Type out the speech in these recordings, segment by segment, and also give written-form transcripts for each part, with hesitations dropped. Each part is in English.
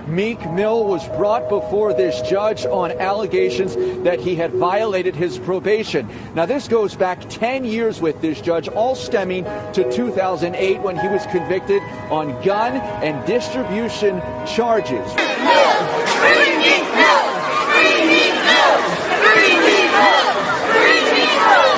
Meek Mill was brought before this judge on allegations that he had violated his probation. Now, this goes back 10 years with this judge, all stemming to 2008 when he was convicted on gun and distribution charges. Free Meek Mill! Free Meek Mill! Free Meek Mill! Free Meek Mill!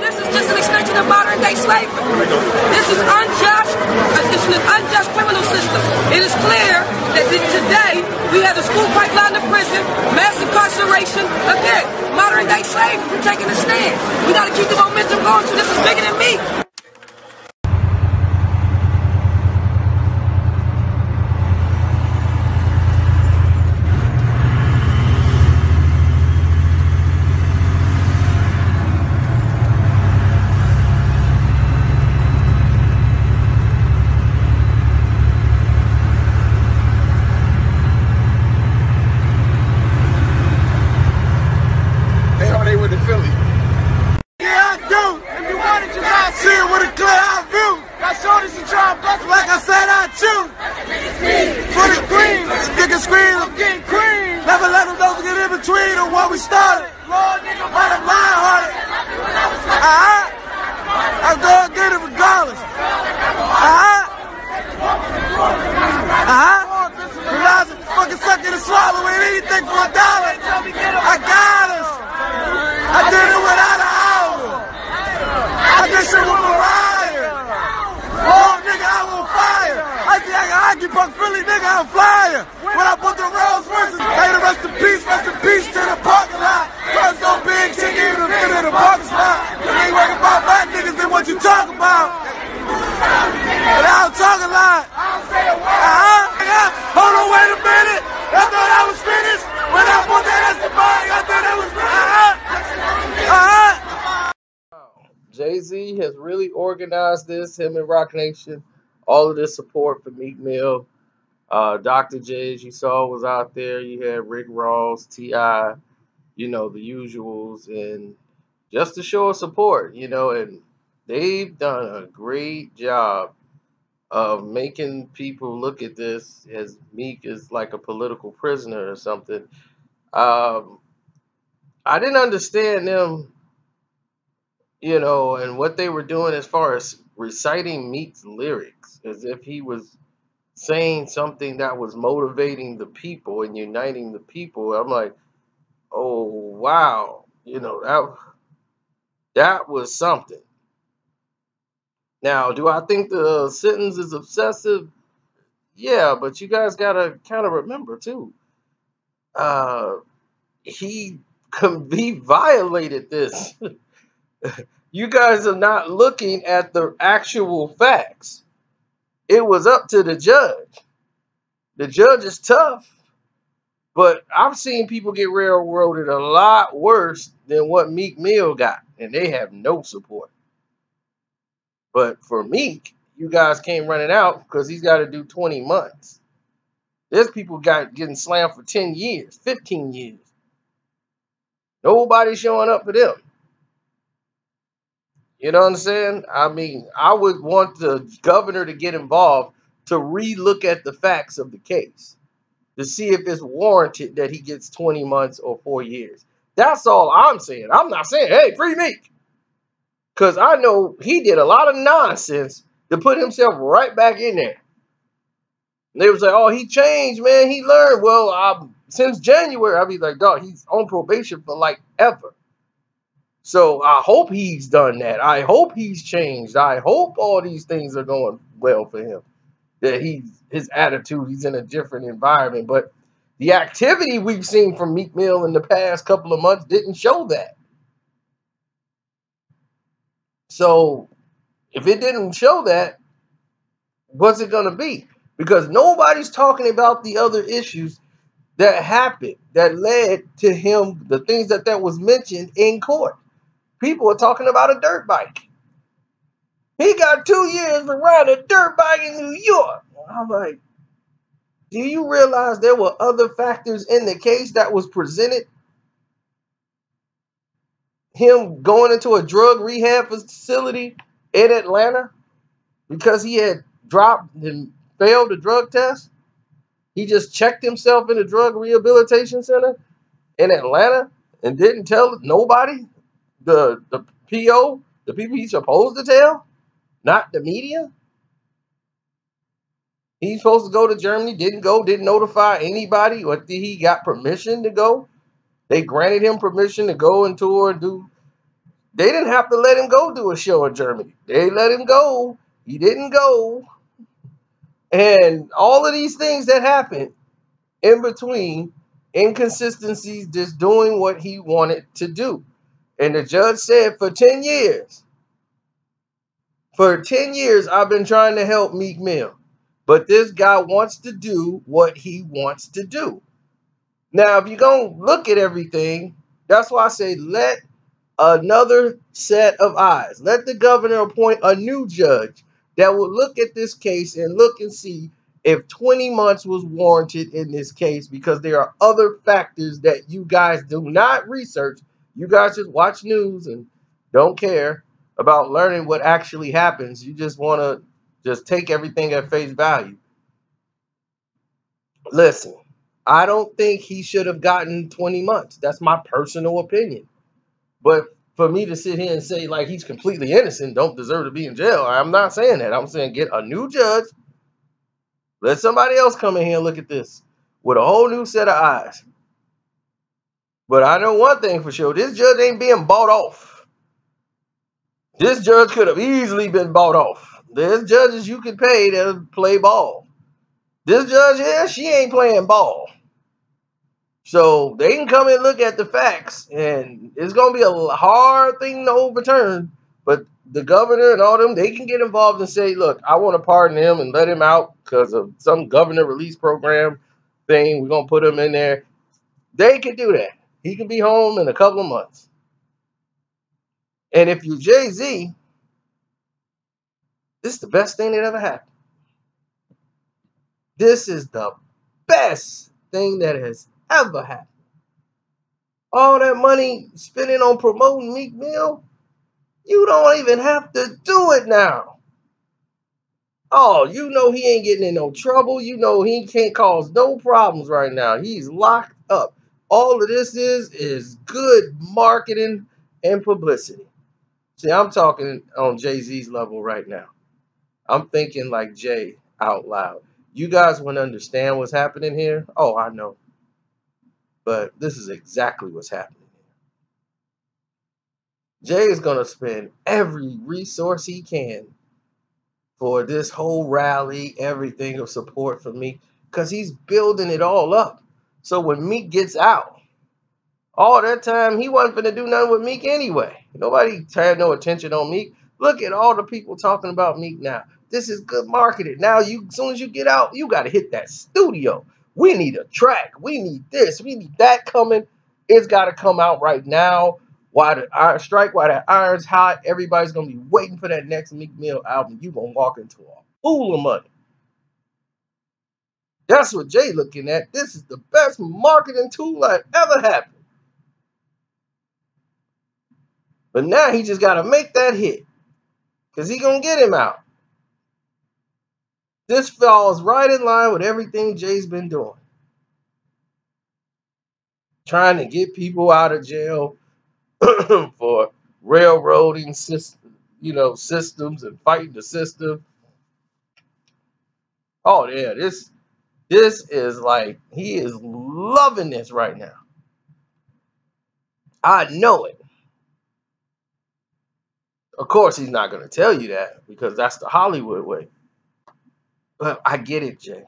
This is just an extension of modern day slavery. This is unjust. It's an unjust criminal system. It is clear that today we have the school pipeline to prison, mass incarceration. Again, modern day slavery. We're taking a stand. We got to keep the momentum going. So this is bigger than me. Like I said, I choose for the green. Niggas scream, I'm getting cream. Never let them know to get in between of what we started. Lord, nigga, but I'm lion-hearted. I'm gonna get it regardless. Realizing fucking sucking and swallowing anything for $1. I got us. I did it without an hour. I did shit with Mariah. Oh, nigga, I'm on fire. I think I can hockey puck Philly, nigga, I'm flyer. When I put the Rolls Royces, hey, rest in peace to the parking lot. Cause no big chicken in the parking spot. You ain't working about my niggas than what you talk about. And I don't talk a lot. Hold on, wait a minute. I thought I was finished. When I put that as the body, I thought I was Jay-Z has really organized this, him and Rock Nation, all of this support for Meek Mill. Dr. J, as you saw, was out there. You had Rick Ross, T.I., you know, the usuals, and just to show support, you know, and they've done a great job of making people look at this as Meek is like a political prisoner or something. I didn't understand them, you know, and what they were doing as far as reciting Meek's lyrics as if he was saying something that was motivating the people and uniting the people. I'm like, oh, wow. You know, that was something. Now, do I think the sentence is excessive? Yeah, but you guys got to kind of remember, too. He violated this. You guys are not looking at the actual facts. It was up to the judge. The judge is tough, but I've seen people get railroaded a lot worse than what Meek Mill got, and they have no support. But for Meek, you guys came running out because he's got to do 20 months. There's people getting slammed for 10 years, 15 years. Nobody's showing up for them. You know what I'm saying? I mean, I would want the governor to get involved to re-look at the facts of the case to see if it's warranted that he gets 20 months or 4 years. That's all I'm saying. I'm not saying, hey, free Meek. Because I know he did a lot of nonsense to put himself right back in there. And they was like, oh, he changed, man. He learned. Well, since January, I'll be like, dog, he's on probation for like ever. So I hope he's done that. I hope he's changed. I hope all these things are going well for him. That his attitude, he's in a different environment. But the activity we've seen from Meek Mill in the past couple of months didn't show that. So if it didn't show that, what's it going to be? Because nobody's talking about the other issues that happened that led to him, the things that was mentioned in court. People are talking about a dirt bike. He got 2 years for riding a dirt bike in New York. I'm like, do you realize there were other factors in the case that was presented? Him going into a drug rehab facility in Atlanta because he had dropped and failed a drug test. He just checked himself in a drug rehabilitation center in Atlanta and didn't tell nobody, the PO, the people he's supposed to tell, not the media. He's supposed to go to Germany, didn't go, didn't notify anybody, or did he got permission to go? They granted him permission to go and tour and do. They didn't have to let him go do a show in Germany. They let him go. He didn't go. And all of these things that happened in between, inconsistencies, just doing what he wanted to do. And the judge said for 10 years, I've been trying to help Meek Mill. But this guy wants to do what he wants to do. Now, if you're going to look at everything, that's why I say let another set of eyes. Let the governor appoint a new judge that will look at this case and look and see if 20 months was warranted in this case, because there are other factors that you guys do not research. You guys just watch news and don't care about learning what actually happens. You just want to just take everything at face value. Listen, I don't think he should have gotten 20 months. That's my personal opinion. But for me to sit here and say like he's completely innocent, don't deserve to be in jail, I'm not saying that. I'm saying get a new judge. Let somebody else come in here and look at this with a whole new set of eyes. But I know one thing for sure. This judge ain't being bought off. This judge could have easily been bought off. There's judges you can pay to play ball. This judge here, she ain't playing ball. So they can come and look at the facts, and it's going to be a hard thing to overturn. But the governor and all them, they can get involved and say, look, I want to pardon him and let him out because of some governor release program thing. We're going to put him in there. They can do that. He can be home in a couple of months. And if you're Jay-Z, this is the best thing that ever happened. This is the best thing that has ever happened. All that money spending on promoting Meek Mill, you don't even have to do it now. Oh, you know he ain't getting in no trouble. You know he can't cause no problems right now. He's locked up. All of this is good marketing and publicity. See, I'm talking on Jay-Z's level right now. I'm thinking like Jay out loud. You guys wouldn't understand what's happening here. Oh, I know. But this is exactly what's happening. Jay is going to spend every resource he can for this whole rally, everything of support for Meek, because he's building it all up. So when Meek gets out, all that time, he wasn't going to do nothing with Meek anyway. Nobody had no attention on Meek. Look at all the people talking about Meek now. This is good marketing. Now, as soon as you get out, you got to hit that studio. We need a track. We need this. We need that coming. It's got to come out right now. While the iron strike, while the iron's hot, everybody's going to be waiting for that next Meek Mill album. You're going to walk into a pool of money. That's what Jay looking at. This is the best marketing tool that ever happened. But now he just got to make that hit because he going to get him out. This falls right in line with everything Jay's been doing. Trying to get people out of jail for railroading systems and fighting the system. Oh, yeah, this is like, he is loving this right now. I know it. Of course, he's not going to tell you that because that's the Hollywood way. But I get it, Jay.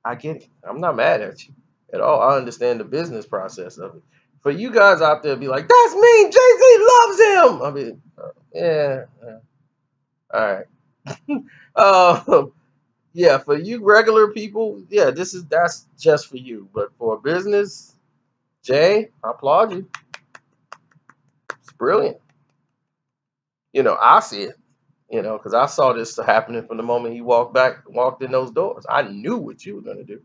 I get it. I'm not mad at you at all. I understand the business process of it. For you guys out there be like, that's mean, Jay-Z loves him. I mean, yeah. All right. Yeah, for you regular people, yeah, that's just for you. But for business, Jay, I applaud you. It's brilliant. I see it. You know, because I saw this happening from the moment he walked in those doors. I knew what you were gonna do.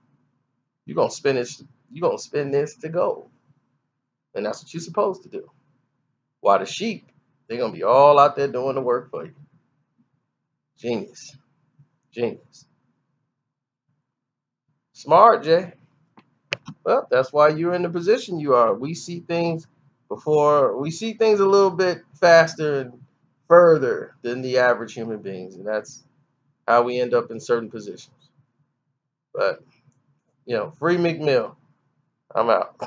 You're gonna spin this. You're gonna spin this to gold, and that's what you're supposed to do. While the sheep, they're gonna be all out there doing the work for you. Genius, genius, smart, Jay. Well, that's why you're in the position you are. We see things a little bit faster and further than the average human beings, and that's how we end up in certain positions. But free Meek Mill. I'm out.